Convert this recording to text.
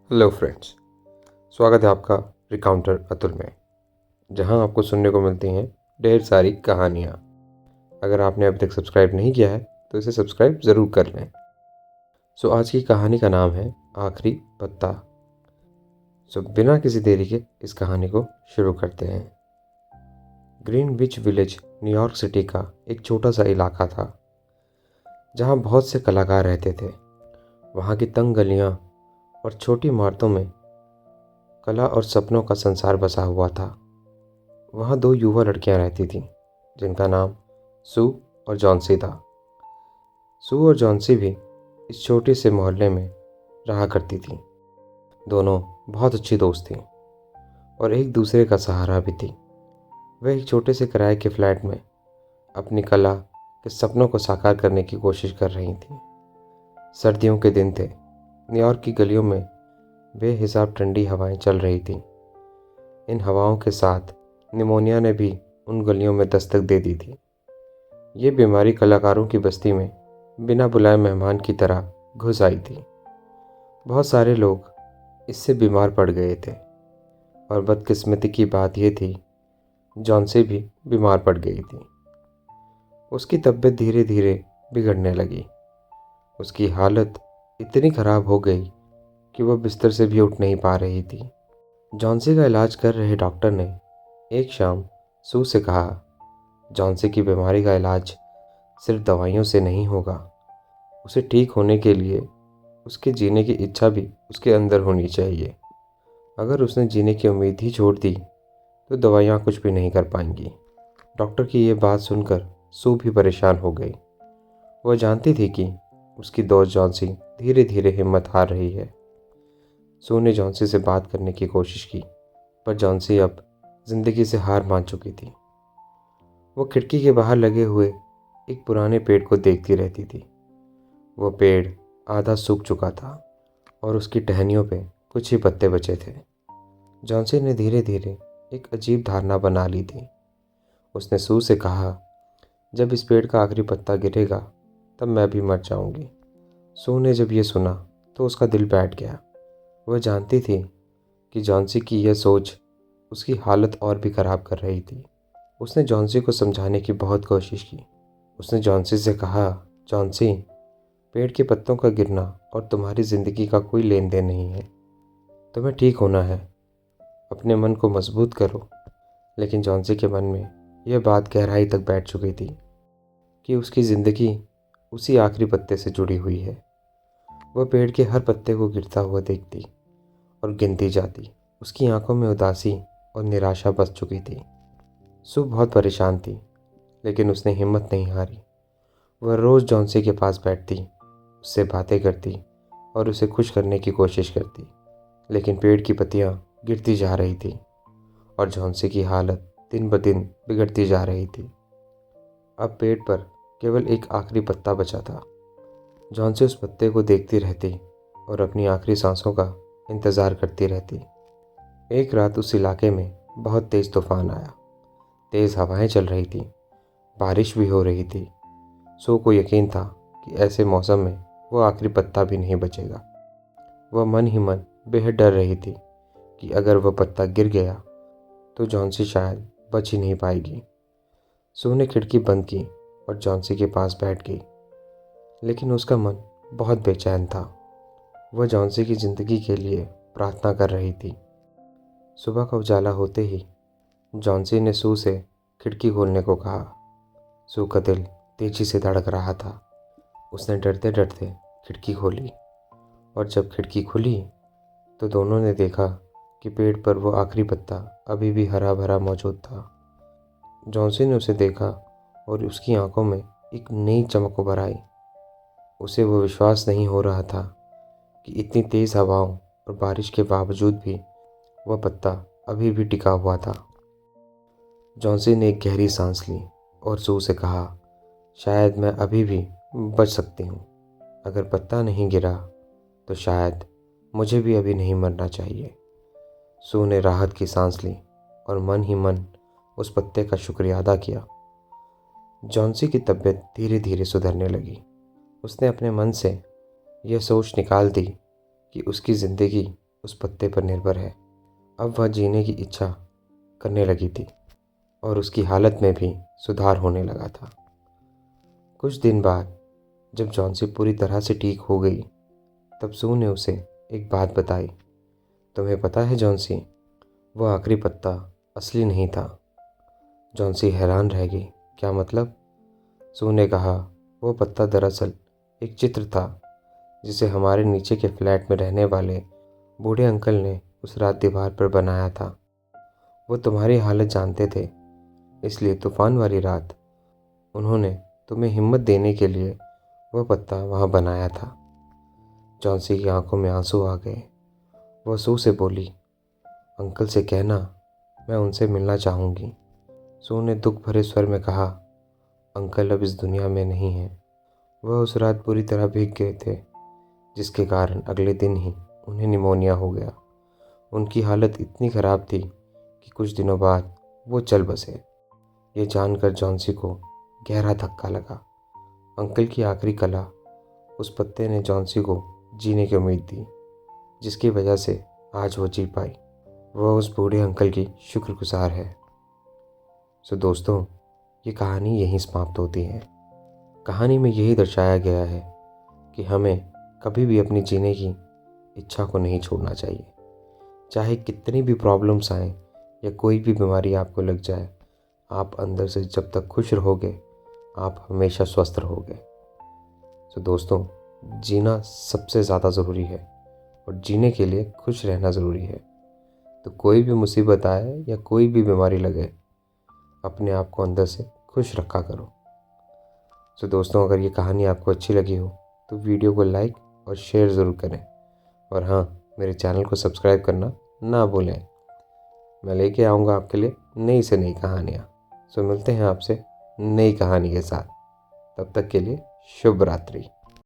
Hello friends, स्वागत है आपका रिकाउंटर अतुल में, जहां आपको सुनने को मिलती हैं ढेर सारी कहानियां। अगर आपने अभी तक सब्सक्राइब नहीं किया है तो इसे सब्सक्राइब ज़रूर कर लें। आज की कहानी का नाम है आखिरी पत्ता। बिना किसी देरी के इस कहानी को शुरू करते हैं। ग्रीनविच विलेज न्यूयॉर्क सिटी का एक छोटा सा इलाका था जहां बहुत से कलाकार रहते थे। वहां की तंग गलियां और छोटी इमारतों में कला और सपनों का संसार बसा हुआ था। वहाँ दो युवा लड़कियां रहती थीं जिनका नाम सू और जॉन्सी था। सू और जॉन्सी भी इस छोटे से मोहल्ले में रहा करती थीं। दोनों बहुत अच्छी दोस्त थीं और एक दूसरे का सहारा भी थीं। वह एक छोटे से किराए के फ्लैट में अपनी कला के सपनों को साकार करने की कोशिश कर रही थीं। सर्दियों के दिन थे। न्यूयॉर्क की गलियों में बेहिसाब ठंडी हवाएं चल रही थीं। इन हवाओं के साथ निमोनिया ने भी उन गलियों में दस्तक दे दी थी। ये बीमारी कलाकारों की बस्ती में बिना बुलाए मेहमान की तरह घुस आई थी। बहुत सारे लोग इससे बीमार पड़ गए थे और बदकिस्मती की बात यह थी, जॉन्सी भी बीमार पड़ गई थी। उसकी तबीयत धीरे धीरे बिगड़ने लगी। उसकी हालत इतनी ख़राब हो गई कि वह बिस्तर से भी उठ नहीं पा रही थी। जॉन्सी का इलाज कर रहे डॉक्टर ने एक शाम सू से कहा, जॉन्सी की बीमारी का इलाज सिर्फ दवाइयों से नहीं होगा। उसे ठीक होने के लिए उसके जीने की इच्छा भी उसके अंदर होनी चाहिए। अगर उसने जीने की उम्मीद ही छोड़ दी तो दवाइयाँ कुछ भी नहीं कर पाएंगी। डॉक्टर की ये बात सुनकर सू भी परेशान हो गई। वह जानती थी कि उसकी दोस्त जॉन्सी धीरे धीरे हिम्मत हार रही है। सू ने जॉन्सी से बात करने की कोशिश की, पर जॉन्सी अब ज़िंदगी से हार मान चुकी थी। वो खिड़की के बाहर लगे हुए एक पुराने पेड़ को देखती रहती थी। वो पेड़ आधा सूख चुका था और उसकी टहनियों पे कुछ ही पत्ते बचे थे। जॉन्सी ने धीरे धीरे एक अजीब धारणा बना ली थी। उसने सू से कहा, जब इस पेड़ का आखिरी पत्ता गिरेगा तब मैं भी मर जाऊंगी। सू ने जब ये सुना तो उसका दिल बैठ गया। वह जानती थी कि जॉन्सी की यह सोच उसकी हालत और भी ख़राब कर रही थी। उसने जॉन्सी को समझाने की बहुत कोशिश की। उसने जॉन्सी से कहा, जॉन्सी, पेड़ के पत्तों का गिरना और तुम्हारी ज़िंदगी का कोई लेन देन नहीं है। तुम्हें ठीक होना है, अपने मन को मजबूत करो। लेकिन जॉन्सी के मन में यह बात गहराई तक बैठ चुकी थी कि उसकी ज़िंदगी उसी आखिरी पत्ते से जुड़ी हुई है। वह पेड़ के हर पत्ते को गिरता हुआ देखती और गिनती जाती। उसकी आंखों में उदासी और निराशा बस चुकी थी। सू बहुत परेशान थी, लेकिन उसने हिम्मत नहीं हारी। वह रोज़ जॉन्सी के पास बैठती, उससे बातें करती और उसे खुश करने की कोशिश करती। लेकिन पेड़ की पत्तियां गिरती जा रही थी और जॉन्सी की हालत दिन ब दिन बिगड़ती जा रही थी। अब पेड़ पर केवल एक आखिरी पत्ता बचा था। जॉन्सी उस पत्ते को देखती रहती और अपनी आखिरी सांसों का इंतज़ार करती रहती। एक रात उस इलाके में बहुत तेज़ तूफान आया। तेज़ हवाएं चल रही थी, बारिश भी हो रही थी। सू को यकीन था कि ऐसे मौसम में वो आखिरी पत्ता भी नहीं बचेगा। वह मन ही मन बेहद डर रही थी कि अगर वह पत्ता गिर गया तो जॉन्सी शायद बच ही नहीं पाएगी। सू ने खिड़की बंद की और जॉन्सी के पास बैठ गई, लेकिन उसका मन बहुत बेचैन था। वह जॉन्सी की ज़िंदगी के लिए प्रार्थना कर रही थी। सुबह का उजाला होते ही जॉन्सी ने सू से खिड़की खोलने को कहा। सू का दिल तेजी से धड़क रहा था। उसने डरते डरते खिड़की खोली और जब खिड़की खुली तो दोनों ने देखा कि पेड़ पर वो आखिरी पत्ता अभी भी हरा भरा मौजूद था। जॉन्सी ने उसे देखा और उसकी आंखों में एक नई चमक उभर आई। उसे वो विश्वास नहीं हो रहा था कि इतनी तेज़ हवाओं और बारिश के बावजूद भी वह पत्ता अभी भी टिका हुआ था। जॉन्सी ने एक गहरी सांस ली और सू से कहा, शायद मैं अभी भी बच सकती हूँ। अगर पत्ता नहीं गिरा तो शायद मुझे भी अभी नहीं मरना चाहिए। सू ने राहत की सांस ली और मन ही मन उस पत्ते का शुक्रिया अदा किया। जॉन्सी की तबीयत धीरे धीरे सुधरने लगी। उसने अपने मन से यह सोच निकाल दी कि उसकी ज़िंदगी उस पत्ते पर निर्भर है। अब वह जीने की इच्छा करने लगी थी और उसकी हालत में भी सुधार होने लगा था। कुछ दिन बाद जब जॉन्सी पूरी तरह से ठीक हो गई, तब सू ने उसे एक बात बताई। तुम्हें पता है जॉन्सी, वह आखिरी पत्ता असली नहीं था। जॉन्सी हैरान रह गई। क्या मतलब? सू ने कहा, वो पत्ता दरअसल एक चित्र था जिसे हमारे नीचे के फ्लैट में रहने वाले बूढ़े अंकल ने उस रात दीवार पर बनाया था। वो तुम्हारी हालत जानते थे, इसलिए तूफान वाली रात उन्होंने तुम्हें हिम्मत देने के लिए वह पत्ता वहाँ बनाया था। जॉन्सी की आंखों में आंसू आ गए। वह सू से बोली, अंकल से कहना मैं उनसे मिलना चाहूँगी। सू ने दुख भरे स्वर में कहा, अंकल अब इस दुनिया में नहीं हैं। वह उस रात पूरी तरह भीग गए थे, जिसके कारण अगले दिन ही उन्हें निमोनिया हो गया। उनकी हालत इतनी ख़राब थी कि कुछ दिनों बाद वो चल बसे। ये जानकर जॉन्सी को गहरा धक्का लगा। अंकल की आखिरी कला, उस पत्ते ने जॉन्सी को जीने की उम्मीद दी, जिसकी वजह से आज वो जी पाई। वह उस बूढ़े अंकल की शुक्रगुजार है। सो दोस्तों, ये कहानी यहीं समाप्त होती है। कहानी में यही दर्शाया गया है कि हमें कभी भी अपनी जीने की इच्छा को नहीं छोड़ना चाहिए। चाहे कितनी भी प्रॉब्लम्स आएँ या कोई भी बीमारी आपको लग जाए, आप अंदर से जब तक खुश रहोगे, आप हमेशा स्वस्थ रहोगे। तो दोस्तों, जीना सबसे ज़्यादा ज़रूरी है और जीने के लिए खुश रहना ज़रूरी है। तो कोई भी मुसीबत आए या कोई भी बीमारी लगे, अपने आप को अंदर से खुश रखा करो। तो दोस्तों, अगर ये कहानी आपको अच्छी लगी हो तो वीडियो को लाइक और शेयर ज़रूर करें। और हाँ, मेरे चैनल को सब्सक्राइब करना ना भूलें। मैं लेके आऊँगा आपके लिए नई से नई कहानियाँ। सो मिलते हैं आपसे नई कहानी के साथ। तब तक के लिए शुभ रात्रि।